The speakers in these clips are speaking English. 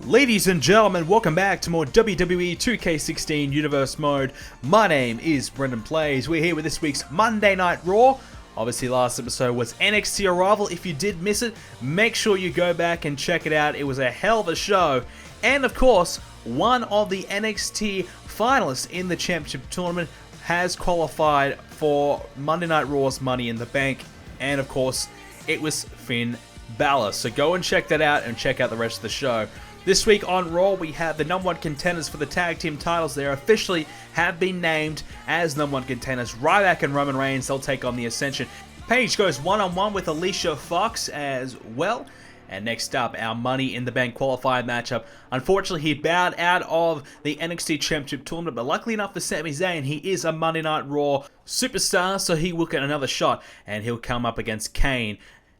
Ladies and gentlemen, welcome back to more WWE 2k16 Universe Mode. My name is BrendenPlayz. We're here with this week's Monday Night Raw. Obviously, last episode was NXT Arrival. If you did miss it, make sure you go back and check it out. It was a hell of a show. And of course, one of the NXT finalists in the championship tournament has qualified for Monday Night Raw's Money in the Bank. And of course, it was Finn Balor. So go and check that out and check out the rest of the show. This week on Raw, we have the #1 contenders for the tag team titles. They officially have been named as #1 contenders. Ryback and Roman Reigns, they'll take on the Ascension. Paige goes one-on-one with Alicia Fox as well. And next up, our Money in the Bank qualifier matchup. Unfortunately, he bowed out of the NXT Championship Tournament, but luckily enough for Sami Zayn, he is a Monday Night Raw superstar, so he will get another shot, and he'll come up against Kane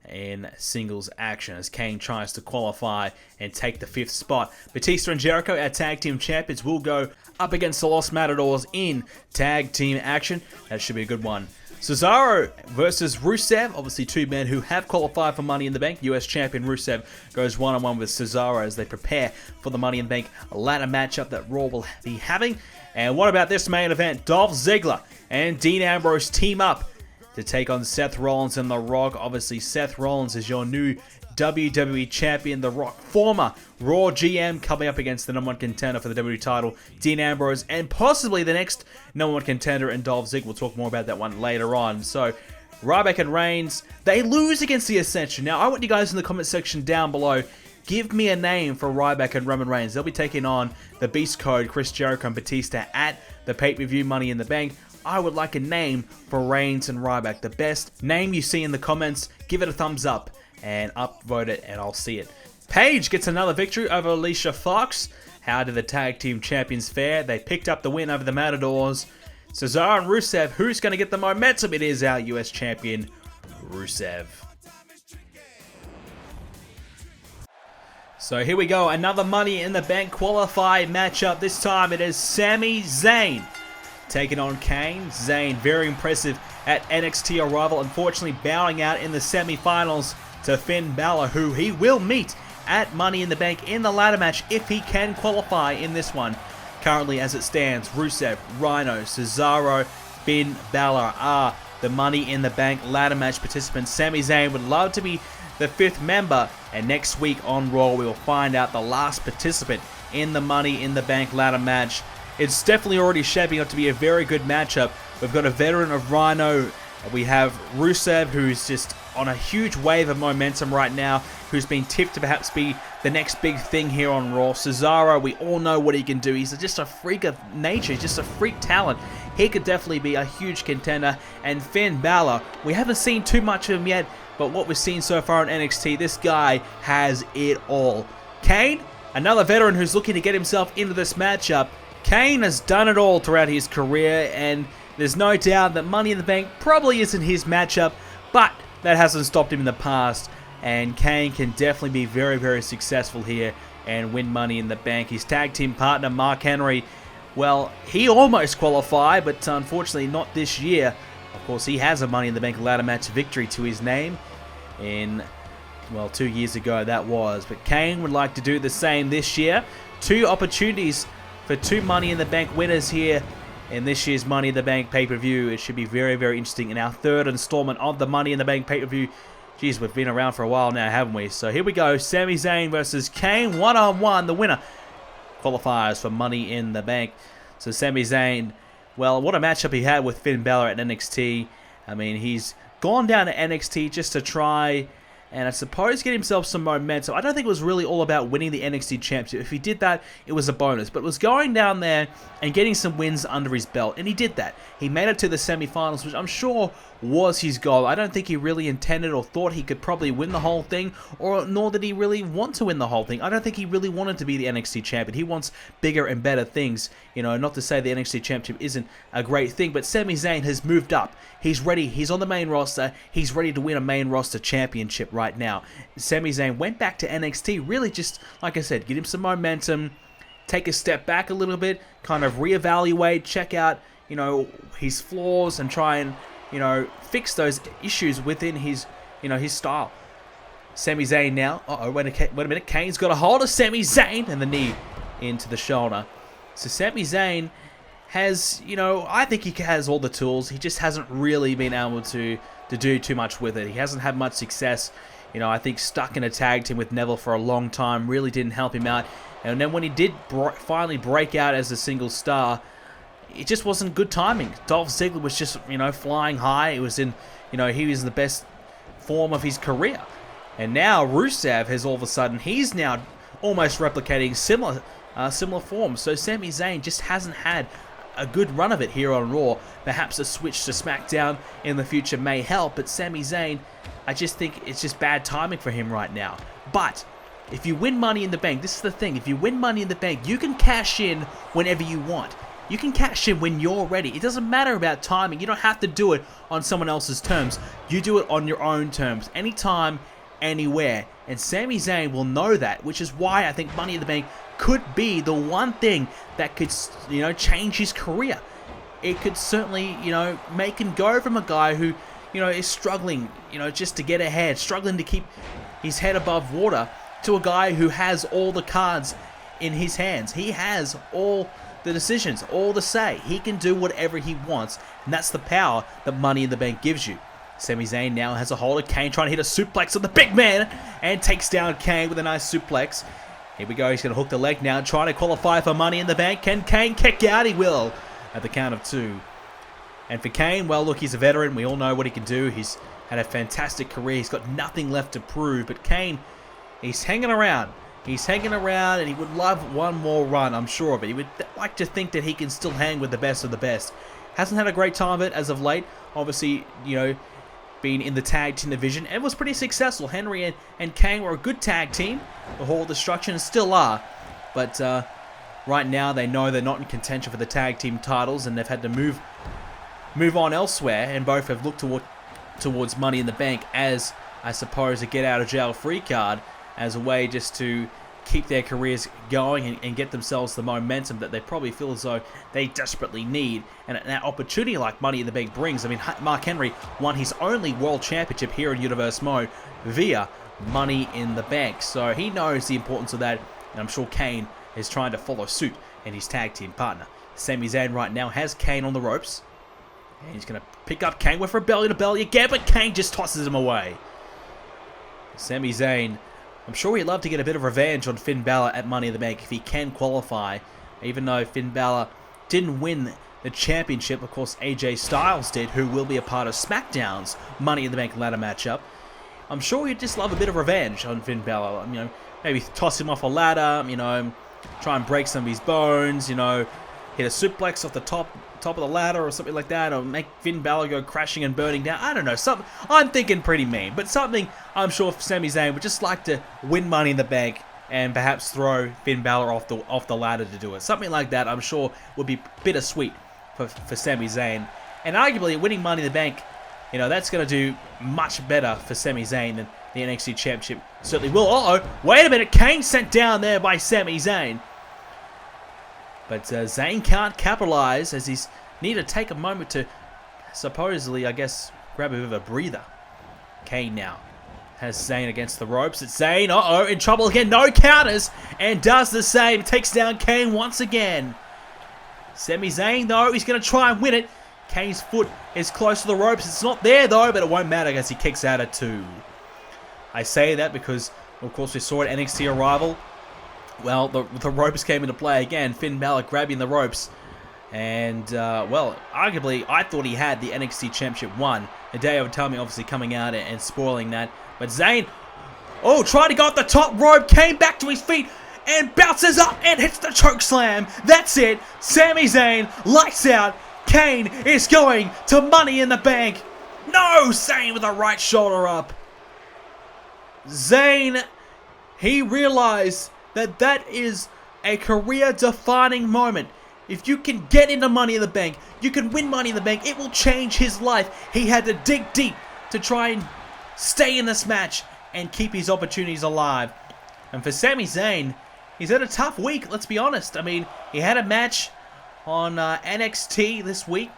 in singles action as Kane tries to qualify and take the 5th spot. Batista and Jericho, our tag team champions, will go up against the Los Matadors in tag team action. That should be a good one. Cesaro versus Rusev, obviously two men who have qualified for Money in the Bank. US champion Rusev goes one-on-one with Cesaro as they prepare for the Money in the Bank ladder matchup that Raw will be having. And what about this main event? Dolph Ziggler and Dean Ambrose team up to take on Seth Rollins and The Rock. Obviously, Seth Rollins is your new WWE Champion. The Rock, former Raw GM, coming up against the #1 contender for the WWE title, Dean Ambrose, and possibly the next #1 contender in Dolph Ziggler. We'll talk more about that one later on. So, Ryback and Reigns, they lose against the Ascension. Now, I want you guys in the comment section down below, give me a name for Ryback and Roman Reigns. They'll be taking on the Beast Code, Chris Jericho and Batista at the pay-per-view Money in the Bank. I would like a name for Reigns and Ryback. The best name you see in the comments, give it a thumbs up and upvote it and I'll see it. Paige gets another victory over Alicia Fox. How did the tag team champions fare? They picked up the win over the Matadors. Cesaro and Rusev, who's going to get the momentum? It is our US champion, Rusev. So here we go, another Money in the Bank qualified matchup. This time it is Sami Zayn taking on Kane. Zayn, very impressive at NXT Arrival, unfortunately bowing out in the semi-finals to Finn Balor, who he will meet at Money in the Bank in the ladder match if he can qualify in this one. Currently, as it stands, Rusev, Rhino, Cesaro, Finn Balor are the Money in the Bank ladder match participants. Sami Zayn would love to be the 5th member, and next week on Raw we will find out the last participant in the Money in the Bank ladder match. It's definitely already shaping up to be a very good matchup. We've got a veteran of Rhino. We have Rusev, who's just on a huge wave of momentum right now, who's been tipped to perhaps be the next big thing here on Raw. Cesaro, we all know what he can do. He's just a freak of nature. He's just a freak talent. He could definitely be a huge contender. And Finn Balor, we haven't seen too much of him yet, but what we've seen so far on NXT, this guy has it all. Kane, another veteran who's looking to get himself into this matchup. Kane has done it all throughout his career, and there's no doubt that Money in the Bank probably isn't his matchup, but that hasn't stopped him in the past, and Kane can definitely be very, very successful here and win Money in the Bank. His tag team partner, Mark Henry, well, he almost qualified, but unfortunately not this year. Of course, he has a Money in the Bank ladder match victory to his name in, well, 2 years ago that was, but Kane would like to do the same this year. 2 opportunities for 2 Money in the Bank winners here in this year's Money in the Bank pay-per-view. It should be very, very interesting in our 3rd installment of the Money in the Bank pay-per-view. Jeez, we've been around for a while now, haven't we? So here we go, Sami Zayn versus Kane, one-on-one. The winner qualifies for Money in the Bank. So Sami Zayn, well, what a matchup he had with Finn Balor at NXT. I mean, he's gone down to NXT just to try and I suppose get himself some momentum. I don't think it was really all about winning the NXT Championship. If he did that, it was a bonus. But it was going down there and getting some wins under his belt. And he did that. He made it to the semi-finals, which I'm sure was his goal. I don't think he really intended or thought he could probably win the whole thing, or nor did he really want to win the whole thing. I don't think he really wanted to be the NXT Champion. He wants bigger and better things. You know, not to say the NXT Championship isn't a great thing, but Sami Zayn has moved up. He's ready. He's on the main roster. He's ready to win a main roster championship right now. Sami Zayn went back to NXT, really just, like I said, get him some momentum, take a step back a little bit, kind of reevaluate, check out, you know, his flaws and try and, you know, fix those issues within his, you know, his style. Sami Zayn now. Uh-oh, wait a minute. Kane's got a hold of Sami Zayn, and the knee into the shoulder. So Sami Zayn has, you know, I think he has all the tools. He just hasn't really been able to do too much with it. He hasn't had much success. You know, I think stuck in a tag team with Neville for a long time really didn't help him out. And then when he did finally break out as a single star, it just wasn't good timing. Dolph Ziggler was just, you know, flying high. It was in, you know, he was in the best form of his career. And now Rusev has all of a sudden, he's now almost replicating similar form. So Sami Zayn just hasn't had a good run of it here on Raw. Perhaps a switch to SmackDown in the future may help, but Sami Zayn, I just think it's just bad timing for him right now. But if you win Money in the Bank, this is the thing, if you win Money in the Bank, you can cash in whenever you want. You can cash in when you're ready. It doesn't matter about timing. You don't have to do it on someone else's terms. You do it on your own terms. Anytime, anywhere. And Sami Zayn will know that, which is why I think Money in the Bank could be the one thing that could, you know, change his career. It could certainly, you know, make him go from a guy who, you know, is struggling, you know, just to get ahead, struggling to keep his head above water, to a guy who has all the cards in his hands. He has all the decisions, all the say. He can do whatever he wants, and that's the power that Money in the Bank gives you. Sami Zayn now has a hold of Kane, trying to hit a suplex on the big man, and takes down Kane with a nice suplex. Here we go, he's going to hook the leg now, trying to qualify for Money in the Bank. Can Kane kick out? He will, at the count of 2. And for Kane, well, look, he's a veteran. We all know what he can do. He's had a fantastic career. He's got nothing left to prove. But Kane, he's hanging around. He's hanging around, and he would love one more run, I'm sure of it. He would like to think that he can still hang with the best of the best. Hasn't had a great time of it as of late. Obviously, you know, been in the tag team division and was pretty successful. Henry and Kane were a good tag team. The Hall of Destruction still are. But right now they know they're not in contention for the tag team titles, and they've had to move on elsewhere, and both have looked towards Money in the Bank as, I suppose, a get-out-of-jail-free card, as a way just to keep their careers going and get themselves the momentum that they probably feel as though they desperately need. And an opportunity like Money in the Bank brings. I mean, Mark Henry won his only World Championship here in Universe Mode via Money in the Bank. So he knows the importance of that, and I'm sure Kane is trying to follow suit in his tag team partner. Sami Zayn right now has Kane on the ropes. And he's going to pick up Kane with a belly-to-belly again, but Kane just tosses him away. Sami Zayn, I'm sure he'd love to get a bit of revenge on Finn Balor at Money in the Bank if he can qualify. Even though Finn Balor didn't win the championship, of course AJ Styles did, who will be a part of SmackDown's Money in the Bank ladder matchup. I'm sure he'd just love a bit of revenge on Finn Balor. You know, maybe toss him off a ladder, you know, try and break some of his bones, you know, hit a suplex off the top of the ladder or something like that, or make Finn Balor go crashing and burning down. I don't know, something I'm thinking pretty mean, but something I'm sure Sami Zayn would just like to win Money in the Bank and perhaps throw Finn Balor off the ladder to do it. Something like that, I'm sure, would be bittersweet for Sami Zayn. And arguably, winning Money in the Bank, you know, that's going to do much better for Sami Zayn than the NXT Championship certainly will. Uh-oh, wait a minute, Kane sent down there by Sami Zayn. But Zayn can't capitalize, as he's need to take a moment to supposedly, I guess, grab a bit of a breather. Kane now has Zayn against the ropes. It's Zayn, uh-oh, in trouble again. No counters, and does the same. Takes down Kane once again. Sami Zayn, though, he's going to try and win it. Kane's foot is close to the ropes. It's not there, though, but it won't matter as he kicks out at 2. I say that because, of course, we saw at NXT Arrival, well, the ropes came into play again. Finn Balor grabbing the ropes. And, well, arguably, I thought he had the NXT Championship won. Hideo Itami obviously coming out and spoiling that. But Zayn, oh, tried to go up the top rope, came back to his feet, and bounces up and hits the choke slam. That's it. Sami Zayn, lights out. Kane is going to Money in the Bank. No, Zayn with the right shoulder up. Zayn, he realized that is a career-defining moment. If you can get into Money in the Bank, you can win Money in the Bank, it will change his life. He had to dig deep to try and stay in this match and keep his opportunities alive. And for Sami Zayn, he's had a tough week, let's be honest. I mean, he had a match on NXT this week.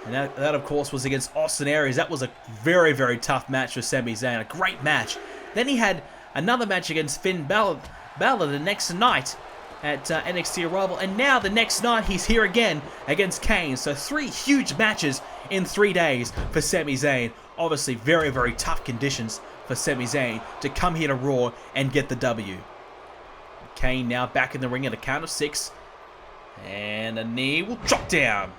And that of course, was against Austin Aries. That was a very, very tough match for Sami Zayn. A great match. Then he had another match against Finn Balor the next night at NXT Arrival. And now the next night, he's here again against Kane. So 3 huge matches in 3 days for Sami Zayn. Obviously, very, very tough conditions for Sami Zayn to come here to Raw and get the W. Kane now back in the ring at a count of 6. And a knee will drop down.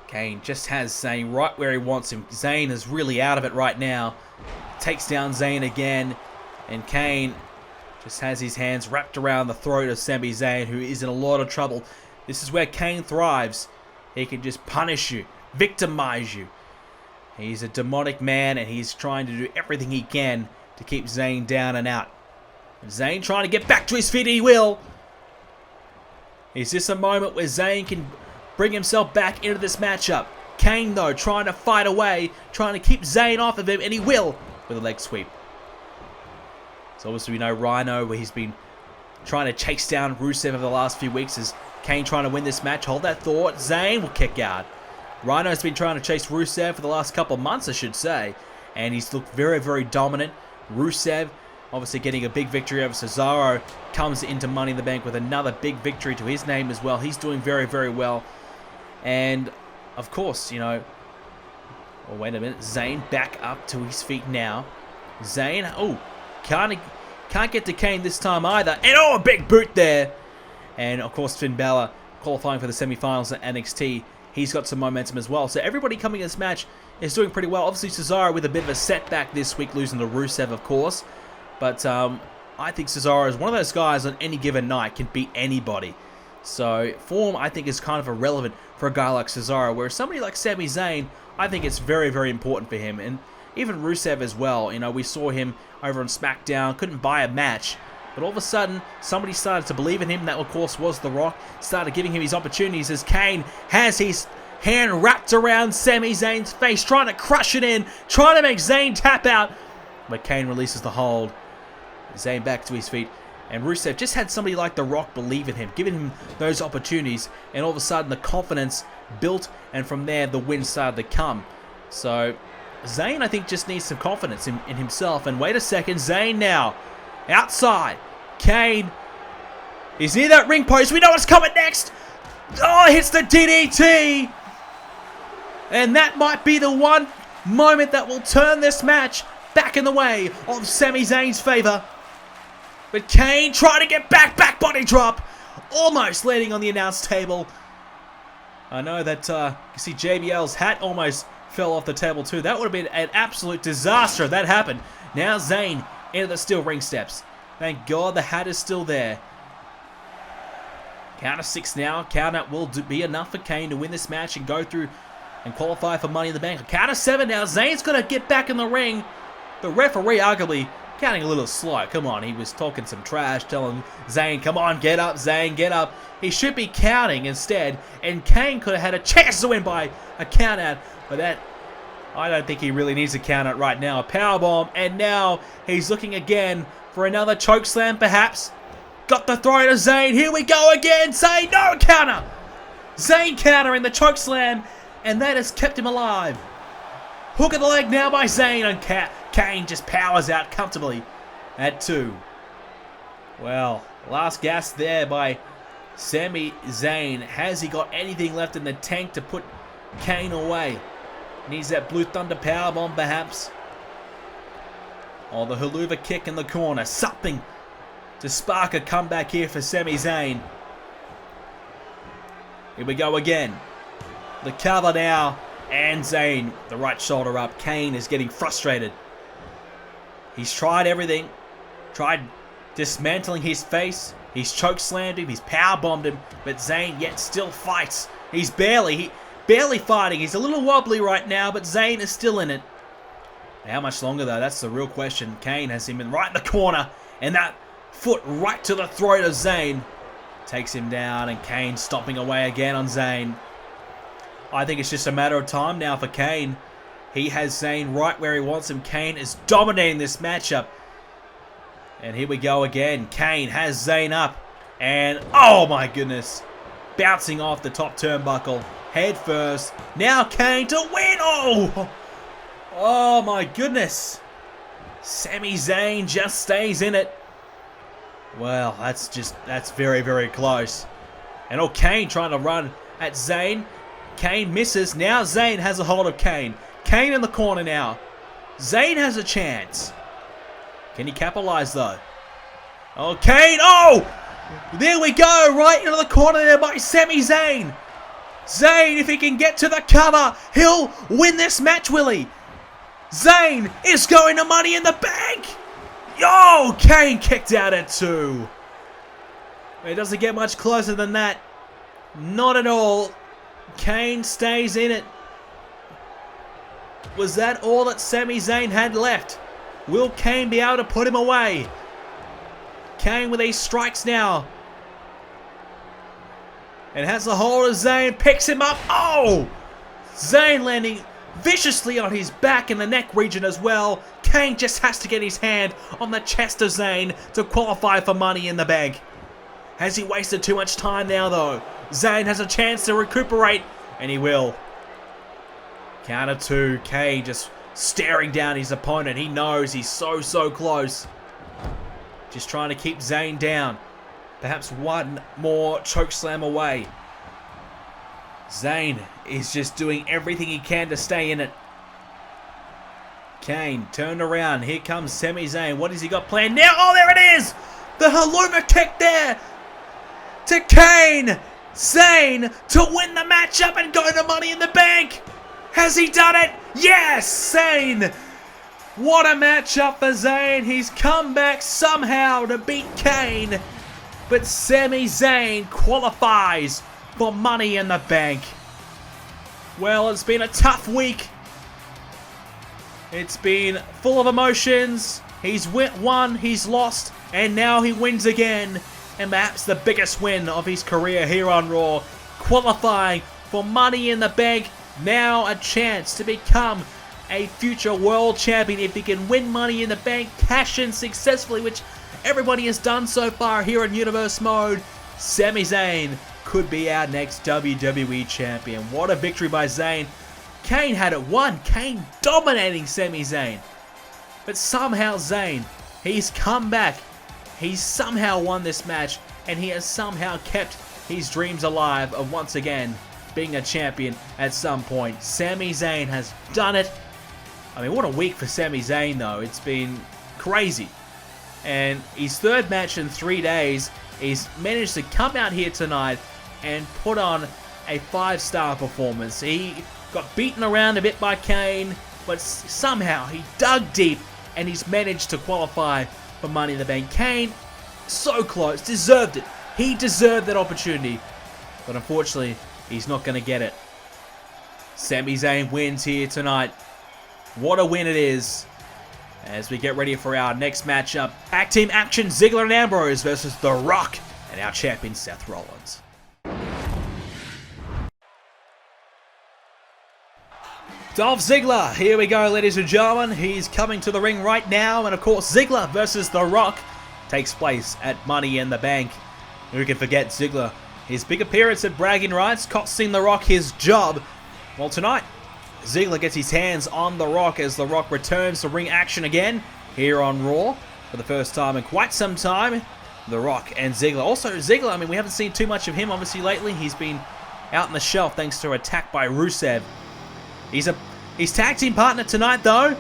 Kane just has Zayn right where he wants him. Zayn is really out of it right now. Takes down Zayn again. And Kane just has his hands wrapped around the throat of Sami Zayn, who is in a lot of trouble. This is where Kane thrives. He can just punish you, victimize you. He's a demonic man, and he's trying to do everything he can to keep Zayn down and out. Zayn trying to get back to his feet, he will. Is this a moment where Zayn can bring himself back into this matchup? Kane, though, trying to fight away, trying to keep Zayn off of him, and he will with a leg sweep. So obviously we know Rhino, where he's been trying to chase down Rusev over the last few weeks, is Kane trying to win this match. Hold that thought. Zayn will kick out. Rhino's been trying to chase Rusev for the last couple of months, I should say, and he's looked very, very dominant. Rusev obviously getting a big victory over Cesaro, comes into Money in the Bank with another big victory to his name as well. He's doing very, very well. And of course, you know, well, wait a minute, Zayn back up to his feet now. Zayn, oh, can't get to Kane this time either. And oh, a big boot there. And of course, Finn Balor qualifying for the semi-finals at NXT. He's got some momentum as well. So everybody coming in this match is doing pretty well. Obviously, Cesaro with a bit of a setback this week, losing to Rusev, of course. But I think Cesaro is one of those guys on any given night can beat anybody. So form, I think, is kind of irrelevant for a guy like Cesaro. Whereas somebody like Sami Zayn, I think it's very, very important for him. And even Rusev as well. You know, we saw him over on SmackDown, couldn't buy a match. But all of a sudden, somebody started to believe in him. That, of course, was The Rock. Started giving him his opportunities as Kane has his hand wrapped around Sami Zayn's face, trying to crush it in, trying to make Zayn tap out. But Kane releases the hold. Zayn back to his feet. And Rusev just had somebody like The Rock believe in him, giving him those opportunities. And all of a sudden, the confidence built. And from there, the win started to come. So Zayn, I think, just needs some confidence in himself. And wait a second, Zayn now. Outside. Kane is near that ring post. We know what's coming next. Oh, hits the DDT. And that might be the one moment that will turn this match back in the way of Sami Zayn's favor. But Kane trying to get back body drop. Almost landing on the announce table. I know that you see JBL's hat almost fell off the table too. That would have been an absolute disaster if that happened. Now Zayn into the steel ring steps. Thank God the hat is still there. Count of 6 now. Count out will be enough for Kane to win this match and go through and qualify for Money in the Bank. Count of 7 now. Zayn's going to get back in the ring. The referee arguably counting a little slow. Come on, he was talking some trash, telling Zayn, come on, get up, Zayn, get up. He should be counting instead, and Kane could have had a chance to win by a count out, but that, I don't think he really needs a count out right now. A powerbomb, and now he's looking again for another chokeslam, perhaps. Got the throw to Zayn. Here we go again. Zayn, no counter. Zayn countering the chokeslam, and that has kept him alive. Hook of the leg now by Zayn, and Kane just powers out comfortably at 2. Well, last gasp there by Sami Zayn. Has he got anything left in the tank to put Kane away? Needs that Blue Thunder powerbomb, perhaps. Oh, the haluva kick in the corner. Something to spark a comeback here for Sami Zayn. Here we go again. The cover now. And Zayn, the right shoulder up. Kane is getting frustrated. He's tried everything. Tried dismantling his face. He's chokeslammed him. He's powerbombed him. But Zayn yet still fights. He's barely fighting. He's a little wobbly right now, but Zayn is still in it. How much longer, though? That's the real question. Kane has him in right in the corner. And that foot right to the throat of Zayn. Takes him down, and Kane stomping away again on Zayn. I think it's just a matter of time now for Kane. He has Zayn right where he wants him. Kane is dominating this matchup. And here we go again. Kane has Zayn up. And, oh my goodness. Bouncing off the top turnbuckle. head first. Now Kane to win. Oh my goodness. Sami Zayn just stays in it. Well, that's very, very close. And Kane trying to run at Zayn. Kane misses. Now Zayn has a hold of Kane. Kane in the corner now. Zayn has a chance. Can he capitalize though? Kane. There we go. Right into the corner there by Sami Zayn. Zayn, if he can get to the cover, he'll win this match, will he? Zayn is going to Money in the Bank. Kane kicked out at 2. It doesn't get much closer than that. Not at all. Kane stays in it. Was that all that Sami Zayn had left? Will Kane be able to put him away? Kane with these strikes now. And has a hold of Zayn. Picks him up. Zayn landing viciously on his back in the neck region as well. Kane just has to get his hand on the chest of Zayn to qualify for Money in the Bank. Has he wasted too much time now though? Zayn has a chance to recuperate, and he will. Counter 2, Kane just staring down his opponent. He knows he's so close. Just trying to keep Zayn down. Perhaps one more chokeslam away. Zayn is just doing everything he can to stay in it. Kane turned around. Here comes Sami Zayn. What has he got planned now? There it is! The Haluma kick there to Kane. Zayn to win the matchup and go to Money in the Bank. Has he done it? Yes, Zayn. What a matchup for Zayn. He's come back somehow to beat Kane. But Sami Zayn qualifies for Money in the Bank. Well, it's been a tough week. It's been full of emotions. He's won, he's lost, and now he wins again. And perhaps the biggest win of his career here on Raw. Qualifying for Money in the Bank. Now a chance to become a future world champion if he can win Money in the Bank, cash in successfully, which everybody has done so far here in Universe Mode. Sami Zayn could be our next WWE champion. What a victory by Zayn. Kane had it won. Kane dominating Sami Zayn. But somehow Zayn, he's come back. He's somehow won this match, and he has somehow kept his dreams alive of once again being a champion at some point. Sami Zayn has done it. I mean, what a week for Sami Zayn though. It's been crazy. And his third match in 3 days, he's managed to come out here tonight and put on a 5-star performance. He got beaten around a bit by Kane, but somehow he dug deep and he's managed to qualify for Money in the Bank. Kane, so close, deserved it. He deserved that opportunity, but unfortunately, he's not going to get it. Sami Zayn wins here tonight. What a win it is. As we get ready for our next matchup, tag team action, Ziggler and Ambrose versus The Rock and our champion Seth Rollins. Dolph Ziggler, here we go ladies and gentlemen, he's coming to the ring right now, and of course Ziggler versus The Rock takes place at Money in the Bank. Who can forget Ziggler, his big appearance at Bragging Rights costing The Rock his job. Well, tonight Ziggler gets his hands on The Rock as The Rock returns to ring action again here on Raw for the first time in quite some time. The Rock and Ziggler. Also Ziggler, I mean, we haven't seen too much of him obviously lately. He's been out on the shelf thanks to an attack by Rusev. His tag team partner tonight though,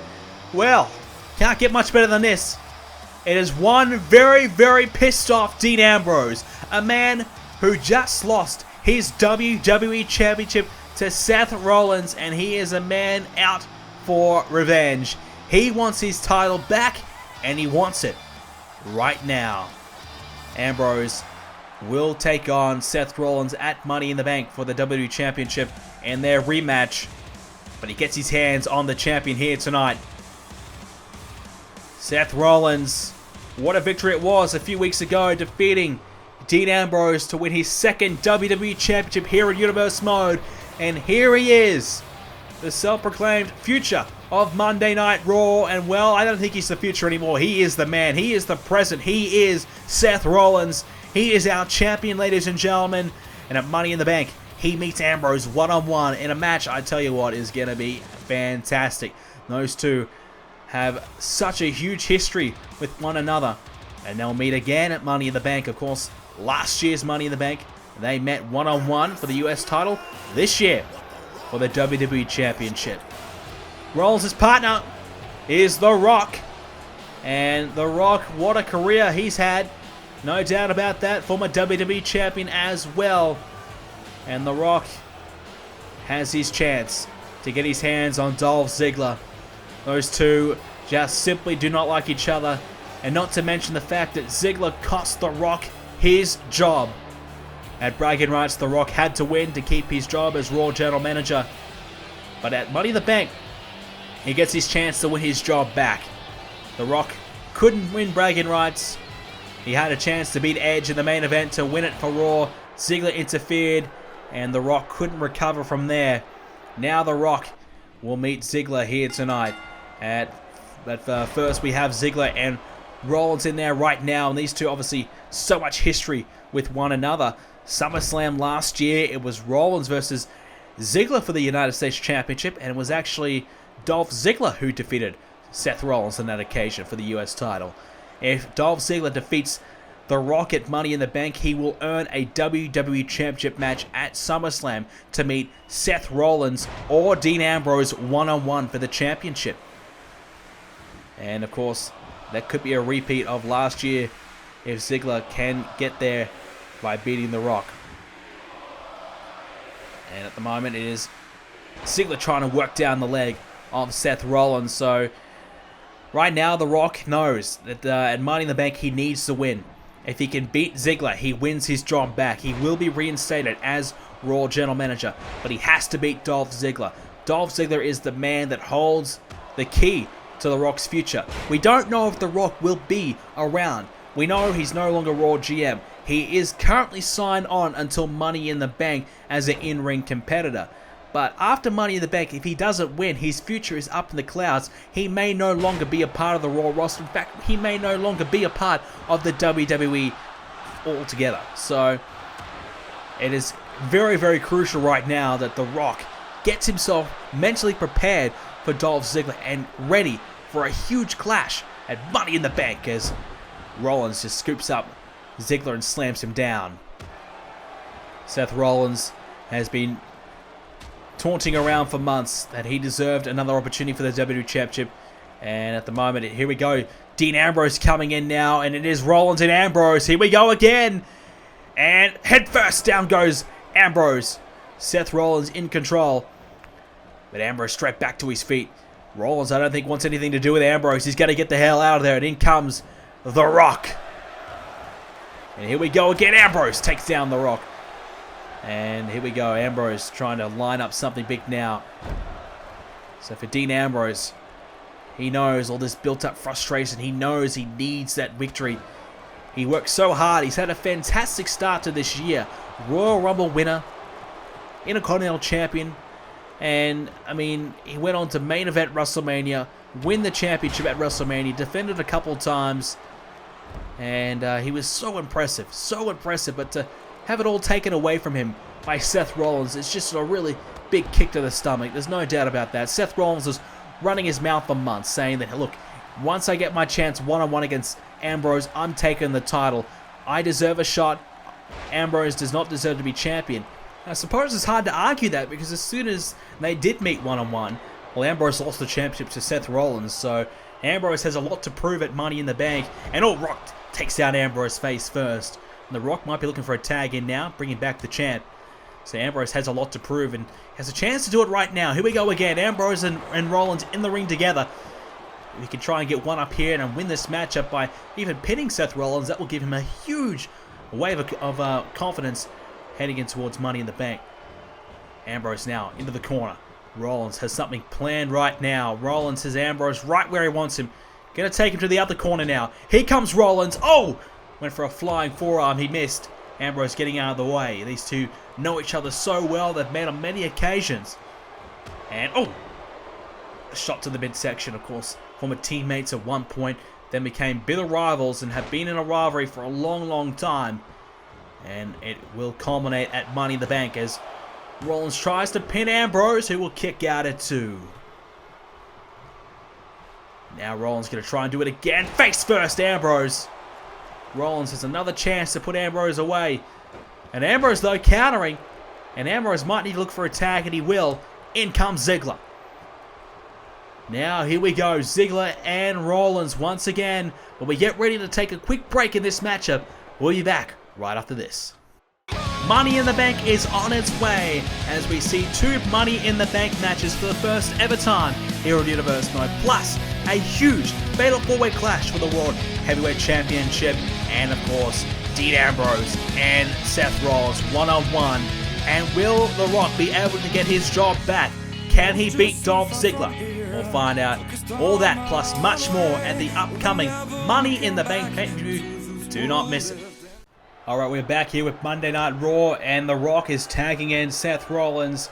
well, can't get much better than this. It is one very pissed off Dean Ambrose, a man who just lost his WWE Championship to Seth Rollins, and he is a man out for revenge. He wants his title back, and he wants it right now. Ambrose will take on Seth Rollins at Money in the Bank for the WWE Championship in their rematch, but he gets his hands on the champion here tonight. Seth Rollins, what a victory it was a few weeks ago, defeating Dean Ambrose to win his second WWE Championship here in Universe Mode. And here he is, the self-proclaimed future of Monday Night Raw. And well, I don't think he's the future anymore. He is the man. He is the present. He is Seth Rollins. He is our champion, ladies and gentlemen. And at Money in the Bank, he meets Ambrose one-on-one in a match, I tell you what, is going to be fantastic. Those two have such a huge history with one another. And they'll meet again at Money in the Bank. Of course, last year's Money in the Bank, they met one-on-one for the US title. This year, for the WWE Championship. Rollins' partner is The Rock. And The Rock, what a career he's had. No doubt about that. Former WWE Champion as well. And The Rock has his chance to get his hands on Dolph Ziggler. Those two just simply do not like each other. And not to mention the fact that Ziggler cost The Rock his job. At bragging rights, The Rock had to win to keep his job as Raw General Manager. But at Money in the Bank, he gets his chance to win his job back. The Rock couldn't win bragging rights. He had a chance to beat Edge in the main event to win it for Raw. Ziggler interfered, and The Rock couldn't recover from there. Now The Rock will meet Ziggler here tonight. But first we have Ziggler and Rollins in there right now, and these two obviously so much history with one another. SummerSlam last year, it was Rollins versus Ziggler for the United States Championship, and it was actually Dolph Ziggler who defeated Seth Rollins on that occasion for the US title. If Dolph Ziggler defeats The Rock at Money in the Bank, he will earn a WWE Championship match at SummerSlam to meet Seth Rollins or Dean Ambrose one-on-one for the championship. And of course, that could be a repeat of last year if Ziggler can get there by beating The Rock. And at the moment it is Ziggler trying to work down the leg of Seth Rollins. So right now The Rock knows that at Money in the Bank he needs to win. If he can beat Ziggler, he wins his job back. He will be reinstated as Raw General Manager, but he has to beat Dolph Ziggler. Dolph Ziggler is the man that holds the key to The Rock's future. We don't know if The Rock will be around. We know he's no longer Raw GM. He is currently signed on until Money in the Bank as an in-ring competitor. But after Money in the Bank, if he doesn't win, his future is up in the clouds. He may no longer be a part of the Raw roster. In fact, he may no longer be a part of the WWE altogether. So it is very, very crucial right now that The Rock gets himself mentally prepared for Dolph Ziggler and ready for a huge clash at Money in the Bank as Rollins just scoops up Ziggler and slams him down. Seth Rollins has been taunting around for months that he deserved another opportunity for the WWE Championship. And at the moment, here we go. Dean Ambrose coming in now, and it is Rollins and Ambrose. Here we go again. And head first, down goes Ambrose. Seth Rollins in control. But Ambrose straight back to his feet. Rollins, I don't think, wants anything to do with Ambrose. He's got to get the hell out of there. And in comes The Rock. And here we go again. Ambrose takes down The Rock. And here we go. Ambrose trying to line up something big now. So for Dean Ambrose, he knows all this built-up frustration. He knows he needs that victory. He worked so hard. He's had a fantastic start to this year. Royal Rumble winner. Intercontinental Champion. And, I mean, he went on to main event WrestleMania. Win the championship at WrestleMania. Defended a couple times. And he was so impressive. So impressive. But to have it all taken away from him by Seth Rollins, it's just a really big kick to the stomach. There's no doubt about that. Seth Rollins was running his mouth for months, saying that, look, once I get my chance one-on-one against Ambrose, I'm taking the title. I deserve a shot. Ambrose does not deserve to be champion. I suppose it's hard to argue that, because as soon as they did meet one-on-one, well, Ambrose lost the championship to Seth Rollins, so Ambrose has a lot to prove at Money in the Bank, and Rock takes down Ambrose face first. And The Rock might be looking for a tag in now, bringing back the champ. So Ambrose has a lot to prove and has a chance to do it right now. Here we go again. Ambrose and Rollins in the ring together. If he can try and get one up here and win this matchup by even pinning Seth Rollins, that will give him a huge wave of confidence heading in towards Money in the Bank. Ambrose now into the corner. Rollins has something planned right now. Rollins has Ambrose right where he wants him. Gonna take him to the other corner now. Here comes Rollins. Oh! Went for a flying forearm. He missed. Ambrose getting out of the way. These two know each other so well. They've met on many occasions. And, a shot to the midsection, of course. Former teammates at one point. Then became bitter rivals and have been in a rivalry for a long, long time. And it will culminate at Money in the Bank as Rollins tries to pin Ambrose, who will kick out at 2. Now Rollins going to try and do it again. Face first, Ambrose. Rollins has another chance to put Ambrose away. And Ambrose, though, countering. And Ambrose might need to look for a tag, and he will. In comes Ziggler. Now, here we go. Ziggler and Rollins once again. When we get ready to take a quick break in this matchup, we'll be back right after this. Money in the Bank is on its way as we see 2 Money in the Bank matches for the first ever time here on Universe Mode, plus a huge Fatal 4-Way clash for the World Heavyweight Championship, and of course Dean Ambrose and Seth Rollins one-on-one. And will The Rock be able to get his job back? Can he beat Dolph Ziggler? We'll find out all that plus much more at the upcoming Money in the Bank pay-per-view. Do not miss it. Alright, we're back here with Monday Night Raw, and The Rock is tagging in Seth Rollins.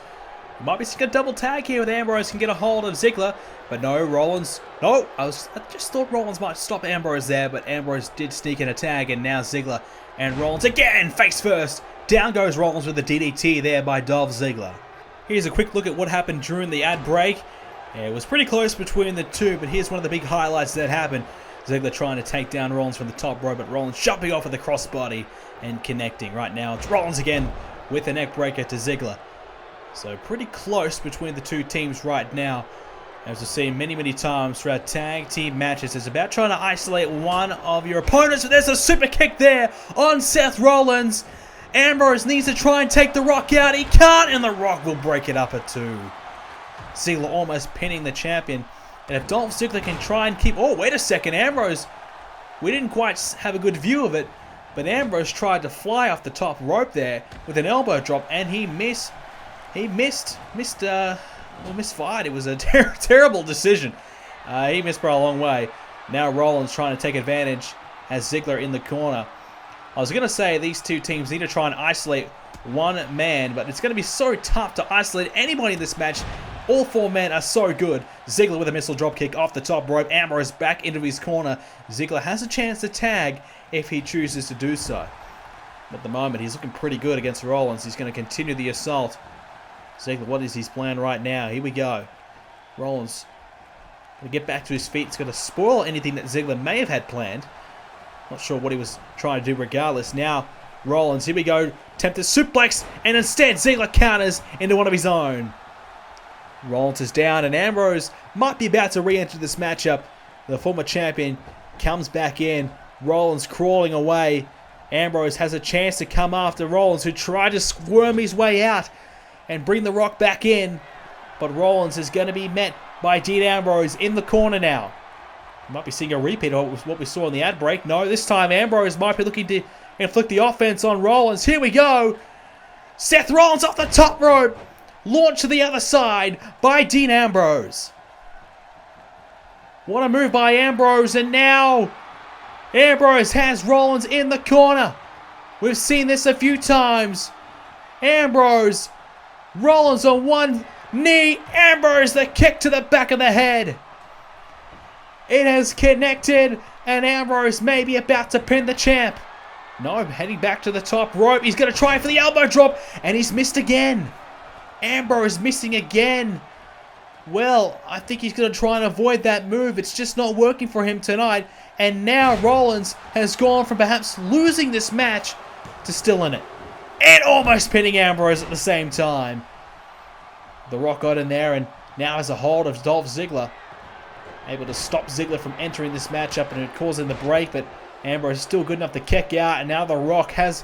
Might be a double tag here with Ambrose, can get a hold of Ziggler, but no, Rollins, no, I just thought Rollins might stop Ambrose there, but Ambrose did sneak in a tag, and now Ziggler and Rollins again, face first. Down goes Rollins with the DDT there by Dolph Ziggler. Here's a quick look at what happened during the ad break. It was pretty close between the two, but here's one of the big highlights that happened. Ziggler trying to take down Rollins from the top rope, but Rollins jumping off with the crossbody and connecting. Right now, it's Rollins again with a neck breaker to Ziggler. So pretty close between the two teams right now. As we've seen many times throughout tag team matches, it's about trying to isolate one of your opponents. But there's a super kick there on Seth Rollins. Ambrose needs to try and take The Rock out. He can't, and The Rock will break it up at 2. Ziggler almost pinning the champion. And if Dolph Ziggler can try and keep... Oh, wait a second. Ambrose... We didn't quite have a good view of it, but Ambrose tried to fly off the top rope there with an elbow drop, and he misfired. It was a terrible decision. He missed by a long way. Now Rollins trying to take advantage, has Ziggler in the corner. I was going to say these two teams need to try and isolate one man, but it's going to be so tough to isolate anybody in this match. All 4 men are so good. Ziggler with a missile dropkick off the top rope. Ambrose back into his corner. Ziggler has a chance to tag if he chooses to do so. At the moment, he's looking pretty good against Rollins. He's going to continue the assault. Ziggler, what is his plan right now? Here we go. Rollins going to get back to his feet. It's going to spoil anything that Ziggler may have had planned. Not sure what he was trying to do regardless. Now, Rollins, here we go. Attempted suplex, and instead Ziggler counters into one of his own. Rollins is down, and Ambrose might be about to re-enter this matchup. The former champion comes back in. Rollins crawling away. Ambrose has a chance to come after Rollins, who tried to squirm his way out and bring The Rock back in. But Rollins is going to be met by Dean Ambrose in the corner now. We might be seeing a repeat of what we saw in the ad break. No, this time Ambrose might be looking to inflict the offense on Rollins. Here we go. Seth Rollins off the top rope. Launched to the other side by Dean Ambrose. What a move by Ambrose, and now Ambrose has Rollins in the corner. We've seen this a few times. Ambrose, Rollins on one knee. Ambrose, the kick to the back of the head. It has connected, and Ambrose may be about to pin the champ. No, heading back to the top rope. He's going to try for the elbow drop, and he's missed again. Ambrose missing again. Well, I think he's going to try and avoid that move. It's just not working for him tonight. And now Rollins has gone from perhaps losing this match to still in it. And almost pinning Ambrose at the same time. The Rock got in there and now has a hold of Dolph Ziggler. Able to stop Ziggler from entering this matchup and causing the break. But Ambrose is still good enough to kick out. And now The Rock has...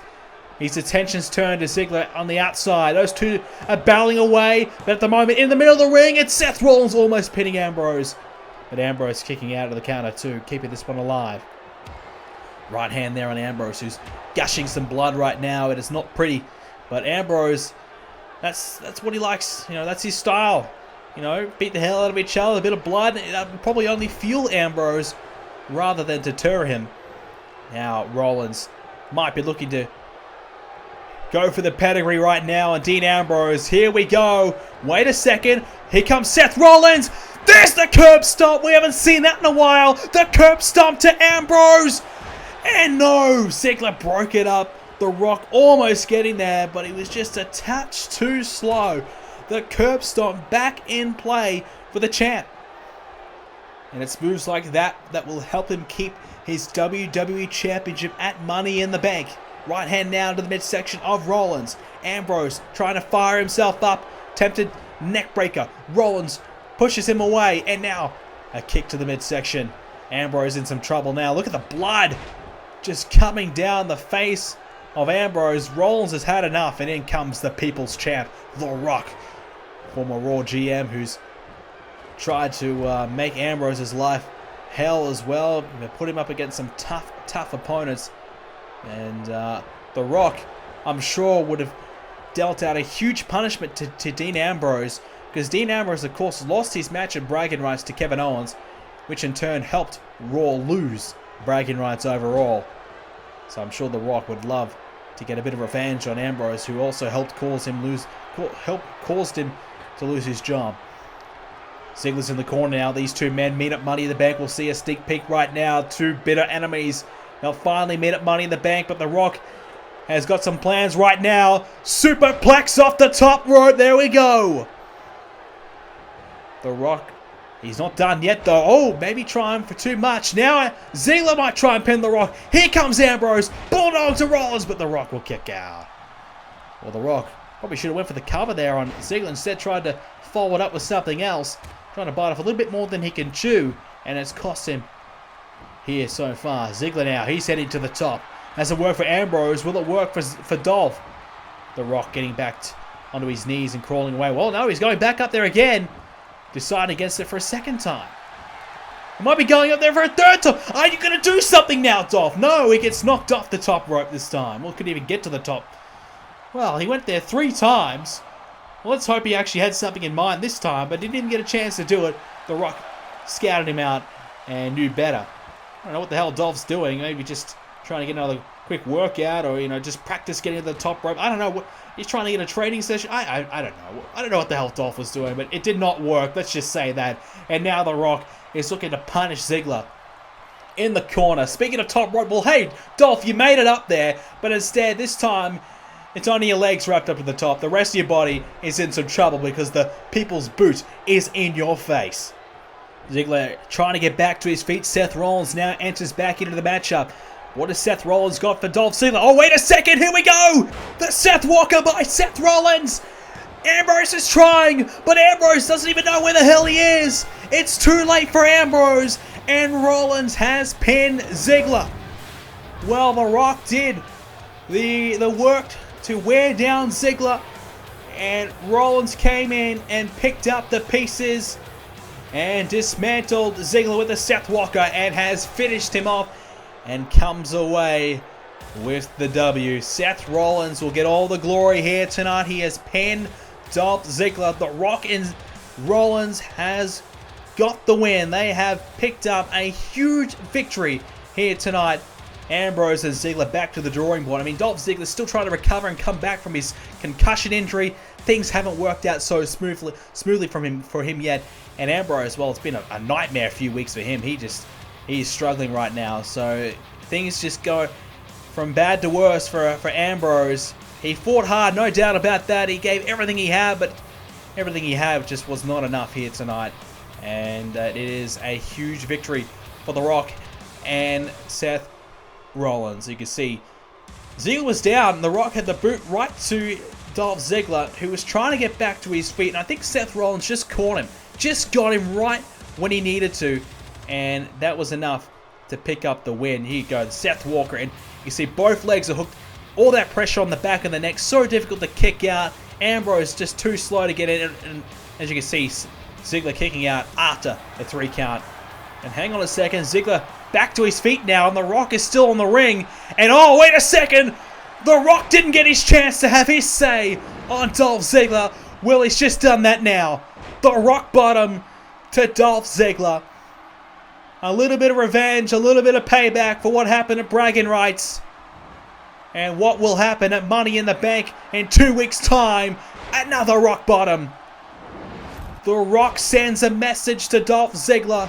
his attention's turned to Ziggler on the outside. Those two are battling away. But at the moment, in the middle of the ring, it's Seth Rollins almost pinning Ambrose. But Ambrose kicking out of the counter too, keeping this one alive. Right hand there on Ambrose, who's gushing some blood right now. It is not pretty. But Ambrose, that's what he likes. You know, that's his style. You know, beat the hell out of each other. A bit of blood. That would probably only fuel Ambrose rather than deter him. Now, Rollins might be looking to go for the pedigree right now, and Dean Ambrose, here we go. Wait a second, here comes Seth Rollins. There's the curb stomp. We haven't seen that in a while. The curb stomp to Ambrose. And no, Ziggler broke it up. The The Rock almost getting there, but he was just a touch too slow. The curb stomp back in play for the champ. And it's moves like that that will help him keep his WWE Championship at Money in the Bank. Right hand now to the midsection of Rollins. Ambrose trying to fire himself up. Tempted neckbreaker. Rollins pushes him away. And now a kick to the midsection. Ambrose in some trouble now. Look at the blood just coming down the face of Ambrose. Rollins has had enough. And in comes the People's Champ, The Rock. Former Raw GM who's tried to make Ambrose's life hell as well. They put him up against some tough opponents. And The Rock, I'm sure, would have dealt out a huge punishment to Dean Ambrose, because Dean Ambrose, of course, lost his match at bragging rights to Kevin Owens, which in turn helped Raw lose bragging rights overall. So I'm sure The Rock would love to get a bit of revenge on Ambrose, who also helped caused him to lose his job. Ziggler's in the corner now. These two men meet at Money in the Bank. We'll see a sneak peek right now. Two bitter enemies. They'll finally meet at Money in the Bank, but The Rock has got some plans right now. Superplex off the top rope. There we go. The Rock, he's not done yet though. Oh, maybe trying for too much. Now Ziggler might try and pin The Rock. Here comes Ambrose. Bulldog to Rollins, but The Rock will kick out. Well, The Rock probably should have went for the cover there on Ziggler. Instead tried to follow it up with something else. Trying to bite off a little bit more than he can chew. And it's cost him here so far. Ziggler now, he's heading to the top. Has it worked for Ambrose? Will it work for Dolph? The Rock getting back onto his knees and crawling away. Well, no, he's going back up there again. Deciding against it for a second time. He might be going up there for a third time. Are you going to do something now, Dolph? No, he gets knocked off the top rope this time. Well, couldn't even get to the top. Well, he went there 3 times. Well, let's hope he actually had something in mind this time, but he didn't get a chance to do it. The Rock scouted him out and knew better. I don't know what the hell Dolph's doing. Maybe just trying to get another quick workout, or just practice getting to the top rope. I don't know. He's trying to get a training session. I don't know. I don't know what the hell Dolph was doing, but it did not work. Let's just say that. And now The Rock is looking to punish Ziggler in the corner. Speaking of top rope, well, hey, Dolph, you made it up there, but instead this time it's only your legs wrapped up to the top. The rest of your body is in some trouble because the People's Boot is in your face. Ziggler trying to get back to his feet. Seth Rollins now enters back into the matchup. What has Seth Rollins got for Dolph Ziggler? Oh, wait a second. Here we go. The Seth Walker by Seth Rollins. Ambrose is trying, but Ambrose doesn't even know where the hell he is. It's too late for Ambrose, and Rollins has pinned Ziggler. Well, The Rock did the work to wear down Ziggler, and Rollins came in and picked up the pieces and dismantled Ziggler with a Seth Walker and has finished him off and comes away with the W. Seth Rollins will get all the glory here tonight. He has pinned Dolph Ziggler. The Rock and Rollins has got the win. They have picked up a huge victory here tonight. Ambrose and Ziggler back to the drawing board. I mean, Dolph Ziggler still trying to recover and come back from his concussion injury. Things haven't worked out so smoothly for him yet. And Ambrose, well, it's been a nightmare a few weeks for him. He's struggling right now. So things just go from bad to worse for Ambrose. He fought hard, no doubt about that. He gave everything he had, but everything he had just was not enough here tonight. And it is a huge victory for The Rock and Seth Rollins. You can see Ziggler was down, and The Rock had the boot right to Dolph Ziggler, who was trying to get back to his feet. And I think Seth Rollins just caught him. Just got him right when he needed to. And that was enough to pick up the win. Here you go, the Seth Walker. And you see both legs are hooked. All that pressure on the back of the neck. So difficult to kick out. Ambrose just too slow to get in. And as you can see, Ziggler kicking out after the 3 count. And hang on a second. Ziggler back to his feet now. And The Rock is still on the ring. And oh, wait a second. The Rock didn't get his chance to have his say on Dolph Ziggler. Well, he's just done that now. The Rock bottom to Dolph Ziggler. A little bit of revenge, a little bit of payback for what happened at bragging rights. And what will happen at Money in the Bank in 2 weeks' time. Another rock bottom. The Rock sends a message to Dolph Ziggler,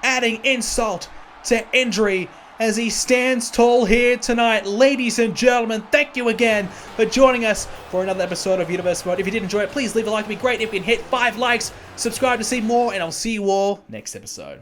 adding insult to injury. as he stands tall here tonight. Ladies and gentlemen, thank you again for joining us for another episode of Universe Mode. If you did enjoy it, please leave a like. It'd be great if we can hit 5 likes. Subscribe to see more, and I'll see you all next episode.